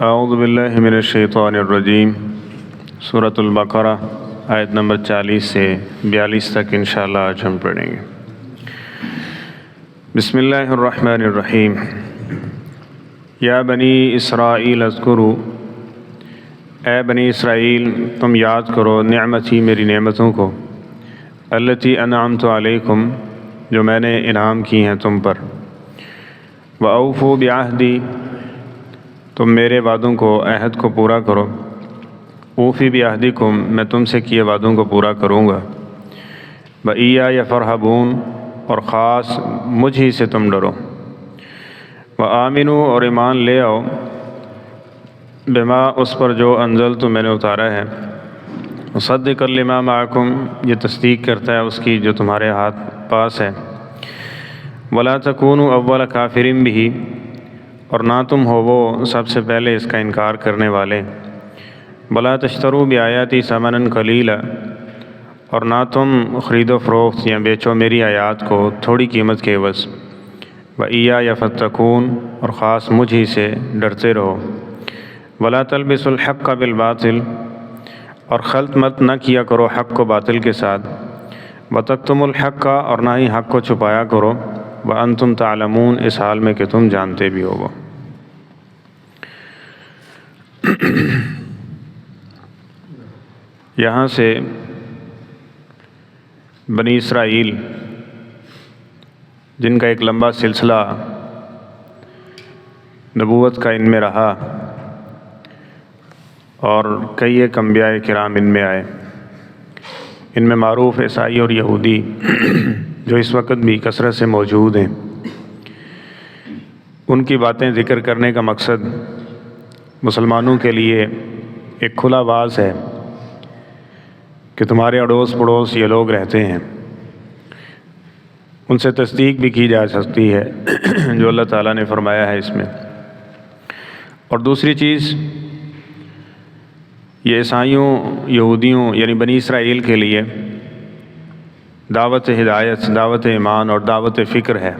اعوذ باللہ من الشیطان الرجیم۔ سورۃ البقرہ آیت نمبر 40 سے 42 تک انشاءاللہ آج ہم پڑھیں گے۔ بسم اللہ الرحمن الرحیم۔ یا بنی اسرائیل اذکروا، اے بنی اسرائیل تم یاد کرو نعمتی میری نعمتوں کو، التی انعمت علیکم جو میں نے انعام کی ہیں تم پر، وأوفوا بعہدی تم میرے وعدوں کو عہد کو پورا کرو، اوفی بعہدکم میں تم سے کیے وعدوں کو پورا کروں گا، وإیایا فرحبون اور خاص مجھ ہی سے تم ڈرو، وآمنوا اور ایمان لے آؤ، بما اس پر جو انزلت میں نے اتارا ہے، مصدقا لما معکم یہ تصدیق کرتا ہے اس کی جو تمہارے ہاتھ پاس ہے، ولا تکونوا اول کافر بہ اور نہ تم ہو وہ سب سے پہلے اس کا انکار کرنے والے، ولا تشتروا بآیاتی ثمنا قلیلا اور نہ تم خرید و فروخت یا بیچو میری آیات کو تھوڑی قیمت کے عوض، وإیایا فاتقون اور خاص مجھ ہی سے ڈرتے رہو، ولا تلبسوا الحق بالباطل اور خلط مت نہ کیا کرو حق کو باطل کے ساتھ، وتکتموا الحق اور نہ ہی حق کو چھپایا کرو، وانتم تعلمون اس حال میں کہ تم جانتے بھی ہو۔ یہاں سے بنی اسرائیل جن کا ایک لمبا سلسلہ نبوت کا ان میں رہا اور کئی ایک انبیاء کرام ان میں آئے، ان میں معروف عیسائی اور یہودی جو اس وقت بھی کثرت سے موجود ہیں، ان کی باتیں ذکر کرنے کا مقصد مسلمانوں کے لیے ایک کھلا آواز ہے کہ تمہارے اڑوس پڑوس یہ لوگ رہتے ہیں، ان سے تصدیق بھی کی جا سکتی ہے جو اللہ تعالیٰ نے فرمایا ہے اس میں۔ اور دوسری چیز یہ عیسائیوں یہودیوں یعنی بنی اسرائیل کے لیے دعوت ہدایت، دعوت ایمان اور دعوت فکر ہے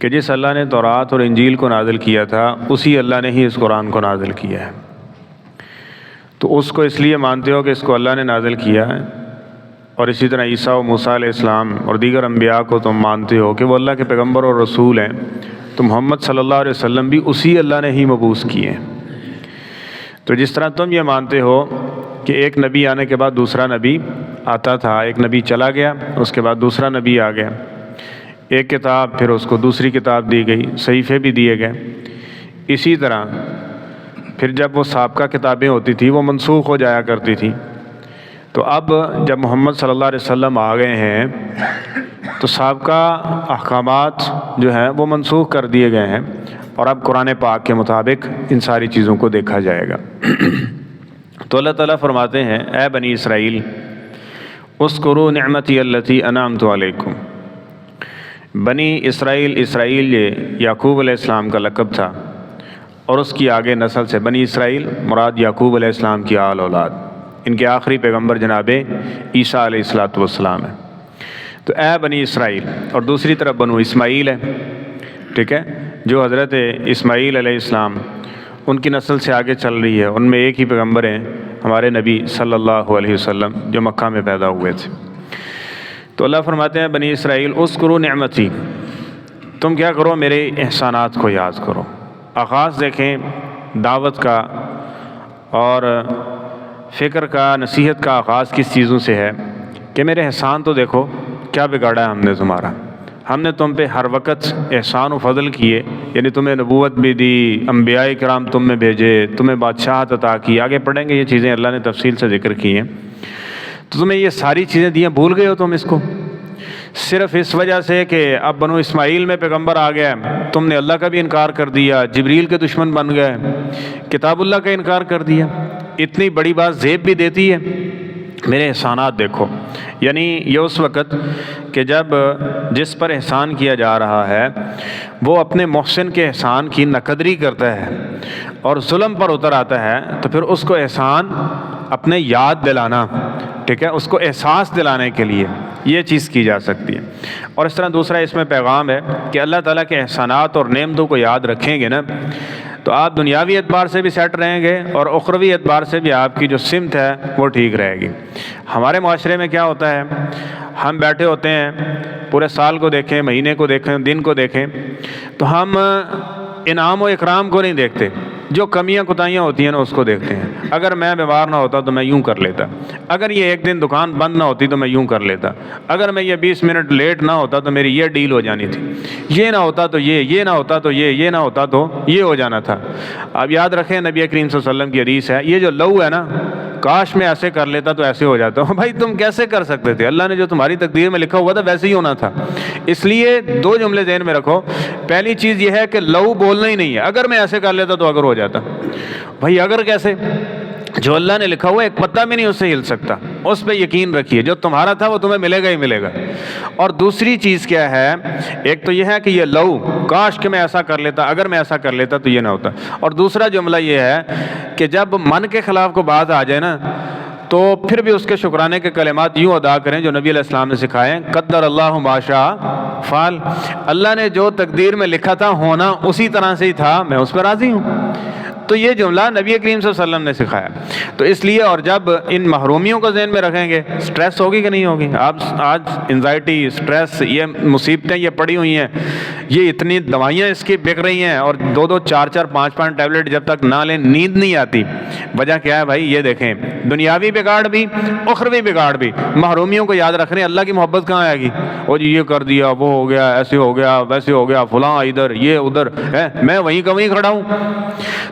کہ جس اللہ نے تورات اور انجیل کو نازل کیا تھا اسی اللہ نے ہی اس قرآن کو نازل کیا ہے، تو اس کو اس لیے مانتے ہو کہ اس کو اللہ نے نازل کیا ہے، اور اسی طرح عیسیٰ و موسیٰ علیہ السلام اور دیگر انبیاء کو تم مانتے ہو کہ وہ اللہ کے پیغمبر اور رسول ہیں، تو محمد صلی اللہ علیہ وسلم بھی اسی اللہ نے ہی مبعوث کیے ہیں۔ تو جس طرح تم یہ مانتے ہو کہ ایک نبی آنے کے بعد دوسرا نبی آتا تھا، ایک نبی چلا گیا اس کے بعد دوسرا نبی آ گیا، ایک کتاب پھر اس کو دوسری کتاب دی گئی، صحیفے بھی دیے گئے، اسی طرح پھر جب وہ سابقہ کتابیں ہوتی تھی وہ منسوخ ہو جایا کرتی تھی، تو اب جب محمد صلی اللہ علیہ وسلم آ گئے ہیں تو سابقہ احکامات جو ہیں وہ منسوخ کر دیے گئے ہیں، اور اب قرآن پاک کے مطابق ان ساری چیزوں کو دیکھا جائے گا۔ تو اللہ تعالیٰ فرماتے ہیں اے بنی اسرائیل اذکروا نعمتی التی انعمت علیکم۔ بنی اسرائیل، اسرائیل یہ یعقوب علیہ السلام کا لقب تھا، اور اس کی آگے نسل سے بنی اسرائیل مراد یعقوب علیہ السلام کی آل اولاد، ان کے آخری پیغمبر جناب عیسیٰ علیہ السلام ہے۔ تو اے بنی اسرائیل، اور دوسری طرف بنو اسماعیل ہے، ٹھیک ہے، جو حضرت اسماعیل علیہ السلام ان کی نسل سے آگے چل رہی ہے، ان میں ایک ہی پیغمبر ہیں ہمارے نبی صلی اللہ علیہ وسلم جو مکہ میں پیدا ہوئے تھے۔ تو اللہ فرماتے ہیں بنی اسرائیل اذکروا نعمتی، تم کیا کرو میرے احسانات کو یاد کرو۔ آغاز دیکھیں دعوت کا اور فکر کا، نصیحت کا آغاز کس چیزوں سے ہے کہ میرے احسان تو دیکھو، کیا بگاڑا ہے ہم نے تمہارا، ہم نے تم پہ ہر وقت احسان و فضل کیے، یعنی تمہیں نبوت بھی دی، انبیاء کرام تم میں بھیجے، تمہیں بادشاہت عطا کی، آگے پڑھیں گے یہ چیزیں اللہ نے تفصیل سے ذکر کی ہیں، تو تمہیں یہ ساری چیزیں دی ہیں، بھول گئے ہو تم اس کو، صرف اس وجہ سے کہ اب بنو اسماعیل میں پیغمبر آ گیا، تم نے اللہ کا بھی انکار کر دیا، جبریل کے دشمن بن گئے، کتاب اللہ کا انکار کر دیا، اتنی بڑی بات زیب بھی دیتی ہے، میرے احسانات دیکھو۔ یعنی یہ اس وقت کہ جب جس پر احسان کیا جا رہا ہے وہ اپنے محسن کے احسان کی نقدری کرتا ہے اور ظلم پر اتر آتا ہے، تو پھر اس کو احسان اپنے یاد دلانا، ٹھیک ہے، اس کو احساس دلانے کے لیے یہ چیز کی جا سکتی ہے۔ اور اس طرح دوسرا اس میں پیغام ہے کہ اللہ تعالیٰ کے احسانات اور نعمتوں کو یاد رکھیں گے نا، تو آپ دنیاوی اعتبار سے بھی سیٹ رہیں گے اور اخروی اعتبار سے بھی آپ کی جو سمت ہے وہ ٹھیک رہے گی۔ ہمارے معاشرے میں کیا ہوتا ہے، ہم بیٹھے ہوتے ہیں، پورے سال کو دیکھیں، مہینے کو دیکھیں، دن کو دیکھیں، تو ہم انعام و اکرام کو نہیں دیکھتے، جو کمیاں کوتاہیاں ہوتی ہیں نا اس کو دیکھتے ہیں۔ اگر میں بیمار نہ ہوتا تو میں یوں کر لیتا، اگر یہ ایک دن دکان بند نہ ہوتی تو میں یوں کر لیتا، اگر میں یہ 20 منٹ لیٹ نہ ہوتا تو میری یہ ڈیل ہو جانی تھی، یہ نہ ہوتا تو یہ نہ ہوتا تو یہ نہ ہوتا تو یہ ہو جانا تھا۔ اب یاد رکھیں نبی کریم صلی اللہ علیہ وسلم کی حدیث ہے، یہ جو لو ہے نا، کاش میں ایسے کر لیتا تو ایسے ہو جاتا ہوں۔ بھائی تم کیسے کر سکتے تھے؟ اللہ نے جو تمہاری تقدیر میں لکھا ہوا تھا ویسے ہی ہونا تھا۔ اس لیے 2 جملے ذہن میں رکھو۔ پہلی چیز یہ ہے کہ لو بولنا ہی نہیں ہے، اگر میں ایسے کر لیتا تو اگر ہو جاتا۔ بھائی اگر کیسے؟ جو اللہ نے لکھا ہوا ایک پتہ بھی نہیں اس سے ہل سکتا، اس پہ یقین رکھیے، جو تمہارا تھا وہ تمہیں ملے گا ہی ملے گا۔ اور دوسری چیز کیا ہے، ایک تو یہ ہے کہ یہ لو، کاش کہ میں ایسا کر لیتا، اگر میں ایسا کر لیتا تو یہ نہ ہوتا۔ اور دوسرا جملہ یہ ہے کہ جب من کے خلاف کو بات آ جائے نا تو پھر بھی اس کے شکرانے کے کلمات یوں ادا کریں جو نبی علیہ السلام نے سکھائے، قدر اللہ ما شاء فعل، اللہ نے جو تقدیر میں لکھا تھا ہونا اسی طرح سے ہی تھا، میں اس پہ راضی ہوں۔ تو یہ جملہ نبی کریم صلی اللہ علیہ وسلم نے سکھایا۔ تو اس لیے، اور جب ان محرومیوں کو ذہن میں رکھیں گے، سٹریس ہوگی کہ نہیں ہوگی؟ آپ آج انزائٹی، سٹریس، یہ مصیبتیں یہ پڑی ہوئی ہیں، یہ اتنی دوائیاں اس کی بک رہی ہیں، اور 2 4 4 5 5 ٹیبلٹ جب تک نہ لیں نیند نہیں آتی۔ وجہ کیا ہے بھائی؟ یہ دیکھیں، دنیاوی بگاڑ بھی، اخروی بگاڑ بھی۔ محرومیوں کو یاد رکھ رہے ہیں، اللہ کی محبت کہاں آئے گی؟ وہ جی یہ کر دیا، وہ ہو گیا، ایسے ہو گیا، ویسے ہو گیا، فلاں ادھر، یہ ادھر ہے، میں وہیں کا وہیں کھڑا ہوں۔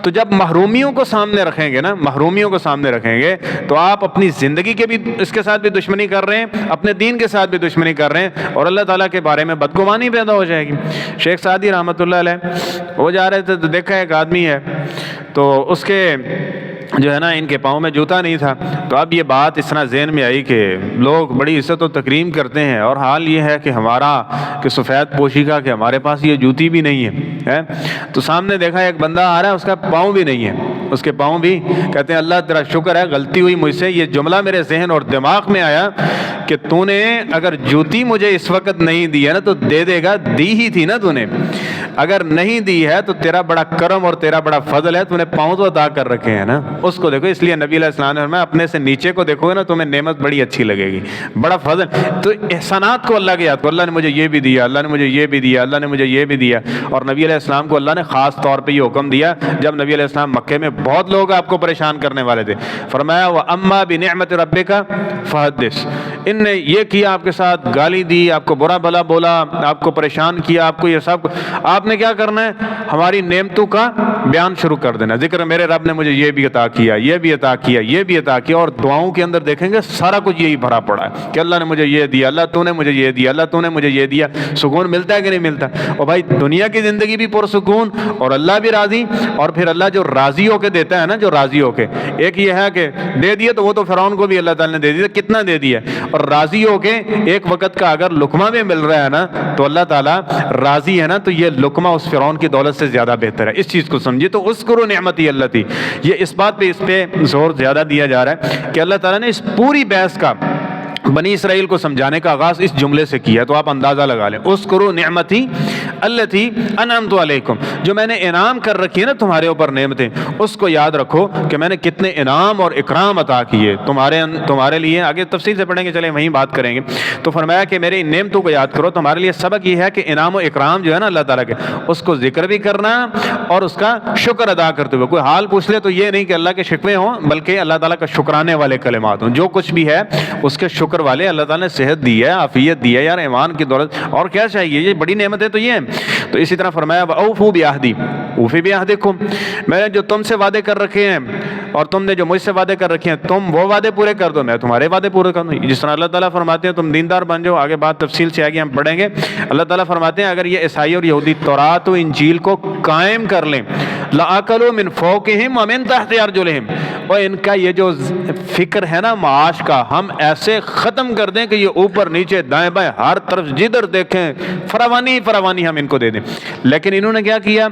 تو جب محرومیوں کو سامنے رکھیں گے نا، محرومیوں کو سامنے رکھیں گے تو آپ اپنی زندگی کے بھی اس کے ساتھ بھی دشمنی کر رہے ہیں، اپنے دین کے ساتھ بھی دشمنی کر رہے ہیں، اور اللہ تعالیٰ کے بارے میں بدگمانی پیدا ہو جائے گی۔ شیخ سعدی رحمۃ اللہ علیہ وہ جا رہے تھے تو دیکھا ایک آدمی ہے، تو اس کے جو ہے نا ان کے پاؤں میں جوتا نہیں تھا۔ تو اب یہ بات اس طرح ذہن میں آئی کہ لوگ بڑی عزت و تکریم کرتے ہیں، اور حال یہ ہے کہ ہمارا کہ سفید پوشی کا کہ ہمارے پاس یہ جوتی بھی نہیں ہے۔ تو سامنے دیکھا ایک بندہ آ رہا ہے، اس کا پاؤں بھی نہیں ہے، اس کے پاؤں بھی، کہتے ہیں اللہ تیرا شکر ہے غلطی ہوئی مجھ سے۔ یہ جملہ میرے ذہن اور دماغ میں آیا کہ تو نے اگر جوتی مجھے اس وقت نہیں دی ہے نا تو دے دے گا، دی ہی تھی نا تو نے، اگر نہیں دی ہے تو تیرا بڑا کرم اور تیرا بڑا فضل ہے، تو نے پاؤں تو عطا کر رکھے ہیں نا، اس کو دیکھو۔ اس لیے نبی علیہ السلام نے فرمایا اپنے سے نیچے کو دیکھو گے نا تمہیں نعمت بڑی اچھی لگے گی، بڑا فضل۔ تو احسانات کو اللہ کے یاد کرو، اللہ نے مجھے یہ بھی دیا، اللہ نے مجھے یہ بھی دیا، اللہ نے مجھے یہ بھی دیا۔ اور نبی علیہ السلام کو اللہ نے خاص طور پہ یہ حکم دیا جب نبی علیہ السلام مکے میں بہت لوگ آپ کو پریشان کرنے والے تھے، فرمایا وَأَمَّا بِنِعْمَةِ رَبِّكَ فَحَدِّثْ، ان نے یہ کیا آپ کے ساتھ، گالی دی، آپ کو برا بھلا بولا، آپ کو پریشان کیا، آپ کو یہ سب، آپ نے کیا کرنا ہے؟ ہماری نعمتوں کا بیان شروع کر دینا، ذکر میرے رب نے مجھے یہ بھی عطا کیا، یہ بھی عطا کیا، یہ بھی عطا کیا۔ اور دعاؤں کے اندر دیکھیں گے سارا کچھ یہی بھرا پڑا ہے کہ اللہ نے مجھے یہ دیا، اللہ تو نے مجھے یہ دیا، اللہ تو نے مجھے یہ دیا۔ سکون ملتا ہے کہ نہیں ملتا؟ اور بھائی دنیا کی زندگی بھی پرسکون، اور اللہ بھی راضی، اور پھر اللہ جو راضی ہو کے دیتا ہے نا، جو راضی ہو کے، ایک یہ ہے کہ دے دیا تو وہ تو فرعون کو بھی اللہ تعالیٰ نے دے دیا، کتنا دے دیا، اور راضی ہو کے ایک وقت کا اگر لقمہ بھی مل رہا ہے نا تو اللہ تعالیٰ راضی ہے نا، تو یہ لقمہ اس فرعون کی دولت سے زیادہ بہتر ہے۔ اس چیز کو سمجھیے۔ تو اذکروا نعمتی التی، یہ اس بات پہ اس پہ زور زیادہ دیا جا رہا ہے کہ اللہ تعالیٰ نے اس پوری بحث کا بنی اسرائیل کو سمجھانے کا آغاز اس جملے سے کیا، تو آپ اندازہ لگا لیں، اذکروا نعمتی التی انعمت علیکم، جو میں نے انعام کر رکھی ہے نا تمہارے اوپر نعمتیں، اس کو یاد رکھو کہ میں نے کتنے انعام اور اکرام عطا کیے تمہارے لیے۔ آگے تفصیل سے پڑھیں گے، چلیں وہیں بات کریں گے۔ تو فرمایا کہ میرے ان نعمتوں کو یاد کرو۔ تمہارے لیے سبق یہ ہے کہ انعام و اکرام جو ہے نا اللہ تعالیٰ کے، اس کو ذکر بھی کرنا اور اس کا شکر ادا کرتے ہوئے، کوئی حال پوچھ لے تو یہ نہیں کہ اللہ کے شکوے ہوں، بلکہ اللہ تعالیٰ کا شکرانے والے کلمات ہوں، جو کچھ بھی ہے اس کے شکر والے۔ اللہ تعالیٰ نے صحت دی ہے، عافیت دی ہے یار، ایمان کی دولت، اور کیا چاہیے؟ یہ بڑی نعمت ہے تو یہ ہے۔ تو اسی طرح فرمایا وَأَوْفُوا بِعَهْدِي اوفی بعہدکم، میں نے جو تم سے وعدے کر رکھے ہیں اور تم نے جو مجھ سے وعدے کر رکھے ہیں، تم وہ وعدے پورے کر دو، میں تمہارے وعدے پورے کر دوں۔ جس طرح اللہ تعالیٰ فرماتے ہیں تم دیندار بن جاؤ، آگے بات تفصیل سے آگے ہم پڑھیں گے۔ اللہ تعالیٰ فرماتے ہیں اگر یہ عیسائی اور یہودی تورات و انجیل کو قائم کر لیں، لَأَكَلُوا مِن فَوْقِهِمْ وَمِن تَحْتِ أَرْجُلِهِمْ، اور ان کا یہ جو فکر ہے نا معاش کا، ہم ایسے ختم کر دیں کہ یہ اوپر نیچے دائیں بائیں ہر طرف جدھر دیکھیں فراوانی فراوانی ہم ان کو دے دیں۔ لیکن انہوں نے کیا کیا؟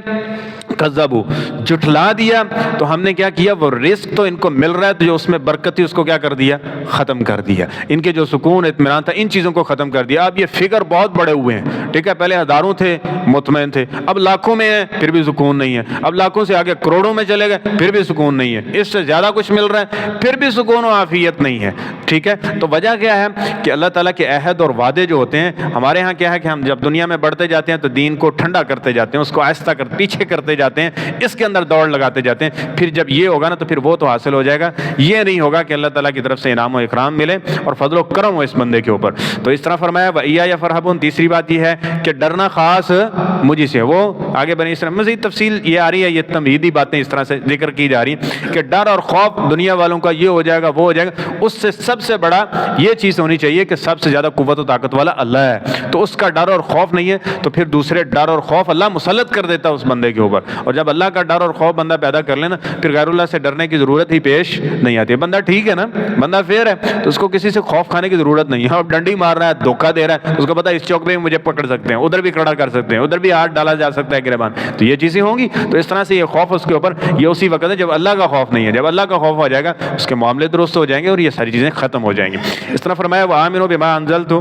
کذبوا، جھٹلا دیا، تو ہم نے کیا کیا، وہ رزق تو ان کو مل رہا ہے تو جو اس میں برکت تھی اس کو کیا کر دیا، ختم کر دیا، ان کے جو سکون اطمینان تھا ان چیزوں کو ختم کر دیا۔ اب یہ فگر بہت بڑے ہوئے ہیں، ٹھیک ہے، پہلے ہزاروں تھے مطمئن تھے، اب لاکھوں میں ہیں پھر بھی سکون نہیں ہے، اب لاکھوں سے آگے کروڑوں میں چلے گئے پھر بھی سکون نہیں ہے، اس سے زیادہ کچھ مل رہا ہے پھر بھی سکون و عافیت نہیں ہے، ٹھیک ہے۔ تو وجہ کیا ہے کہ اللہ تعالیٰ کے عہد اور وعدے جو ہوتے ہیں، ہمارے ہاں کیا ہے کہ ہم جب دنیا میں بڑھتے جاتے ہیں تو دین کو ٹھنڈا کرتے جاتے ہیں، اس کو آہستہ کر پیچھے کرتے جاتے ہیں، اس کے اندر دوڑ لگاتے جاتے ہیں، پھر جب یہ ہوگا نا تو پھر وہ تو حاصل ہو جائے گا، یہ نہیں ہوگا کہ اللہ تعالیٰ کی طرف سے انعام و اکرام ملے اور فضل و کرم ہو اس بندے کے اوپر۔ تو اس طرح فرمایا وَإِيَّايَ فَارْهَبُونَ۔ تیسری بات یہ ہے کہ ڈرنا خاص مجھے سے، وہ آگے بنی اسرائیل مزید تفصیل یہ آ رہی ہے، یہ تمہیدی باتیں اس طرح سے ذکر کی جا رہی ہیں کہ ڈر اور خوف دنیا والوں کا یہ ہو جائے گا وہ ہو جائے گا، اس سے سب سے بڑا یہ چیز ہونی چاہیے کہ سب سے زیادہ قوت و طاقت والا اللہ ہے، تو اس کا ڈر اور خوف نہیں ہے تو پھر دوسرے ڈر اور خوف اللہ مسلط کر دیتا ہے اس بندے کے اوپر، اور جب اللہ کا ڈر اور خوف بندہ پیدا کر لینا پھر غیر اللہ سے ڈرنے کی ضرورت ہی پیش نہیں آتی ہے۔ بندہ ٹھیک ہے نا، بندہ فیئر ہے تو اس کو کسی سے خوف کھانے کی ضرورت نہیں ہے، اور ڈنڈی مار رہا ہے، دھوکہ دے رہا ہے، اس کو پتا ہے اس چوک پہ مجھے پکڑ سکتے ہیں، ادھر بھی کھڑا کر سکتے ہیں، ادھر بھی ہاتھ ڈالا جا سکتا ہے گریبان، تو یہ چیزیں ہوں گی۔ تو اس طرح سے یہ خوف اس کے اوپر یہ اسی وقت ہے جب اللہ کا خوف نہیں ہے، جب اللہ کا خوف ہو جائے گا اس کے معاملے درست ہو جائیں گے اور یہ ساری چیزیں ختم ہو جائیں گی۔ اس طرح فرمایا وَآمِنُوا بِمَا أَنزَلْتُ،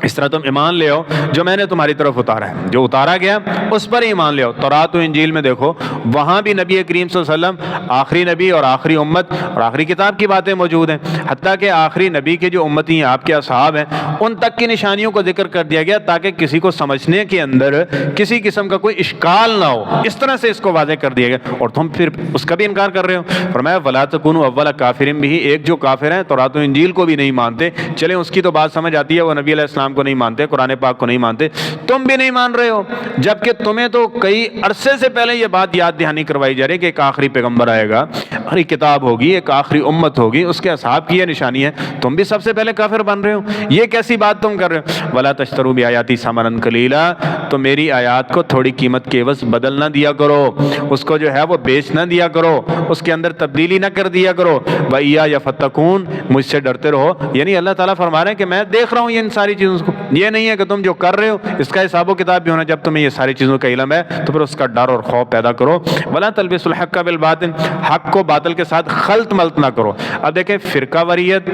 اس طرح تم ایمان لے آؤ جو میں نے تمہاری طرف اتارا ہے، جو اتارا گیا اس پر ایمان لے آؤ۔ تورات و انجیل میں دیکھو وہاں بھی نبی کریم صلی اللہ علیہ وسلم آخری نبی اور آخری امت اور آخری کتاب کی باتیں موجود ہیں، حتیٰ کہ آخری نبی کے جو امتی ہیں آپ کے اصحاب ہیں ان تک کی نشانیوں کو ذکر کر دیا گیا تاکہ کسی کو سمجھنے کے اندر کسی قسم کا کوئی اشکال نہ ہو، اس طرح سے اس کو واضح کر دیا گیا، اور تم پھر اس کا بھی انکار کر رہے ہو۔ فرمایا وَلَا تَكُونُوا أَوَّلَ كَافِرٍ بِهِ، ایک جو کافر ہیں تورات و انجیل کو بھی نہیں مانتے، چلیں اس کی تو بات سمجھ آتی ہے، وہ نبی علیہ السلام کو نہیں مانتے، قرآن پاک کو نہیں مانتے، تم بھی نہیں مان رہے ہو، جبکہ تمہیں تو کئی عرصے سے پہلے یہ بات یاد دہانی کروائی جا رہی ہے کہ ایک آخری پیغمبر آئے گا، آخری کتاب ہوگی، ایک آخری امت ہوگی، اس کے اصحاب کی یہ نشانی ہے، تم بھی سب سے پہلے کافر بن رہے ہو، یہ کیسی بات تم کر رہے ہو۔ وَلَا تَشْتَرُوا بِآيَاتِي ثَمَنًا قَلِيلًا، تو میری آیات کو تھوڑی قیمت کے عوض بدل نہ دیا کرو، اس کو جو ہے وہ بیچ نہ دیا کرو، اس کے اندر تبدیلی نہ کر دیا کرو، وَإِيَّايَ فَاتَّقُونِ، مجھ سے ڈرتے رہو، یعنی اللہ تعالیٰ فرما رہے ہیں کہ میں دیکھ رہا ہوں یہ ان ساری چیزوں کو، یہ نہیں ہے کہ تم جو کر رہے ہو اس کا حساب و کتاب بھی ہونا، جب تمہیں یہ ساری چیزوں کا علم ہے تو پھر اس کا ڈر اور خوف پیدا کرو۔ وَلَا تَلْبِسُوا الْحَقَّ بِالْبَاطِلِ، حق کو باطل کے ساتھ خلط ملط نہ کرو۔ اب دیکھیں فرقہ واریت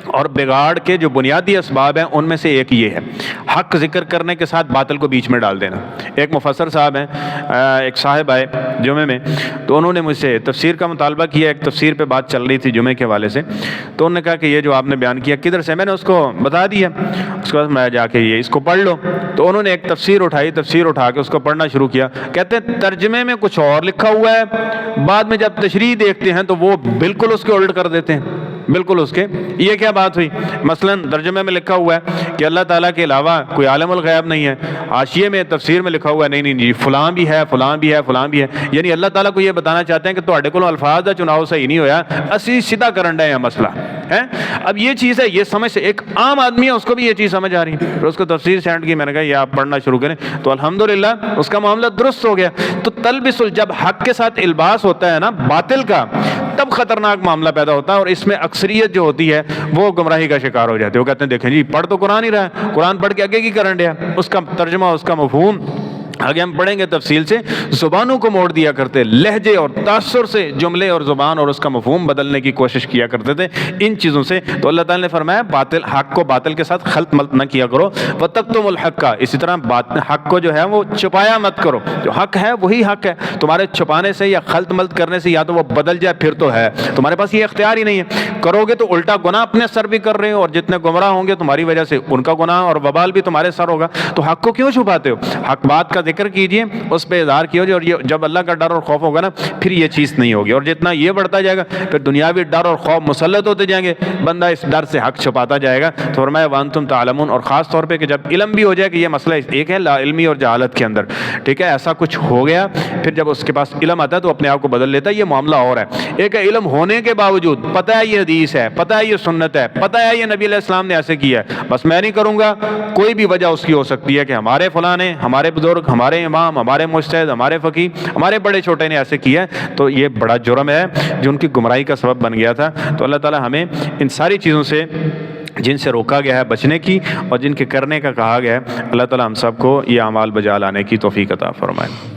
اور بگاڑ کے جو بنیادی اسباب ہیں ان میں سے ایک یہ ہے حق ذکر کرنے کے ساتھ باطل کو بیچ میں ڈال دینا۔ ایک مفسر صاحب ہیں، ایک صاحب آئے جمعے میں تو انہوں نے مجھ سے تفسیر کا مطالبہ کیا، ایک تفسیر پہ بات چل رہی تھی جمعے کے حوالے سے، تو انہوں نے کہا کہ یہ جو آپ نے بیان کیا کدھر سے، میں نے اس کو بتا دیا، اس کے بعد میں جا کے یہ اس کو پڑھ لو، تو انہوں نے ایک تفسیر اٹھائی، تفسیر اٹھا کے اس کو پڑھنا شروع کیا، کہتے ہیں ترجمے میں کچھ اور لکھا ہوا ہے، بعد میں جب تشریح دیکھتے ہیں تو وہ بالکل اس کے الٹ کر دیتے ہیں، بالکل اس کے، یہ کیا بات ہوئی؟ مثلا ترجمے میں لکھا ہوا ہے کہ اللہ تعالیٰ کے علاوہ کوئی عالم الغیب نہیں ہے، حاشیے میں تفسیر میں لکھا ہوا ہے نہیں جی فلاں بھی ہے فلاں بھی ہے فلاں بھی ہے، یعنی اللہ تعالیٰ کو یہ بتانا چاہتے ہیں کہ تواڈے کولوں الفاظ دا چناؤ صحیح نہیں ہویا، اسی سیدھا کرن ڈے ہیں مسئلہ ہے۔ اب یہ چیز ہے، یہ سمجھ سے ایک عام آدمی ہے اس کو بھی یہ چیز سمجھ آ رہی ہے، پھر اس کو تفسیر سینڈ کی، میں نے کہا یہ آپ پڑھنا شروع کریں، تو الحمدللہ اس کا معاملہ درست ہو گیا۔ تو تلبس، جب حق کے ساتھ الباس ہوتا ہے نا باطل کا، تب خطرناک معاملہ پیدا ہوتا ہے، اور اس میں اکثریت جو ہوتی ہے وہ گمراہی کا شکار ہو جاتے ہیں، وہ کہتے ہیں دیکھیں جی پڑھ تو قرآن ہی رہا ہے، قرآن پڑھ کے آگے کی کرن ڈیا، اس کا ترجمہ اس کا مفہوم آگے ہم پڑھیں گے تفصیل سے، زبانوں کو موڑ دیا کرتے، لہجے اور تاثر سے جملے اور زبان اور اس کا مفہوم بدلنے کی کوشش کیا کرتے تھے ان چیزوں سے۔ تو اللہ تعالیٰ نے فرمایا باطل حق کو باطل کے ساتھ خلط ملط نہ کیا کرو، وَتَكْتُمُوا الْحَقَّ، اسی طرح حق کو جو ہے وہ چھپایا مت کرو، جو حق ہے وہی حق ہے، تمہارے چھپانے سے یا خلط ملط کرنے سے یا تو وہ بدل جائے پھر تو ہے، تمہارے پاس یہ اختیار ہی نہیں ہے، کرو گے تو الٹا گناہ اپنے سر بھی کر رہے ہو، اور جتنے گمراہ ہوں گے تمہاری وجہ سے ان کا گناہ اور وبال بھی تمہارے سر ہوگا، تو حق کو کیوں چھپاتے ہو؟ حق بات کا ذکر کیجئے، اس پہ اظہار کیجئے، اور یہ جب اللہ کا ڈر اور خوف ہوگا نا پھر یہ چیز نہیں ہوگی، اور جتنا یہ بڑھتا جائے گا پھر دنیاوی ڈر اور خوف مسلط ہوتے جائیں گے، بندہ اس ڈر سے حق چھپاتا جائے گا۔ تو فرمایا وانتم تعلمون، اور خاص طور پہ کہ جب علم بھی ہو جائے کہ یہ مسئلہ ایک ہے لا علمی اور جہالت کے اندر، ٹھیک ہے، ایسا کچھ ہو گیا، پھر جب اس کے پاس علم آتا ہے تو اپنے آپ کو بدل لیتا ہے، یہ معاملہ اور ہے۔ ایک ہے علم ہونے کے باوجود پتہ ہے یہ حدیث ہے، پتہ ہے یہ سنت ہے، پتہ ہے یہ نبی علیہ السلام نے ایسے کیا ہے، بس میں نہیں کروں گا، کوئی بھی وجہ اس کی ہو سکتی ہے کہ ہمارے فلاں نے، ہمارے بزرگ، ہمارے امام، ہمارے مجتہد، ہمارے فقیہ، ہمارے بڑے چھوٹے نے ایسے کیا ہے، تو یہ بڑا جرم ہے جو ان کی گمراہی کا سبب بن گیا تھا۔ تو اللہ تعالی ہمیں ان ساری چیزوں سے جن سے روکا گیا ہے بچنے کی، اور جن کے کرنے کا کہا گیا ہے، اللہ تعالی ہم سب کو یہ اعمال بجا لانے کی توفیق عطا فرمائے۔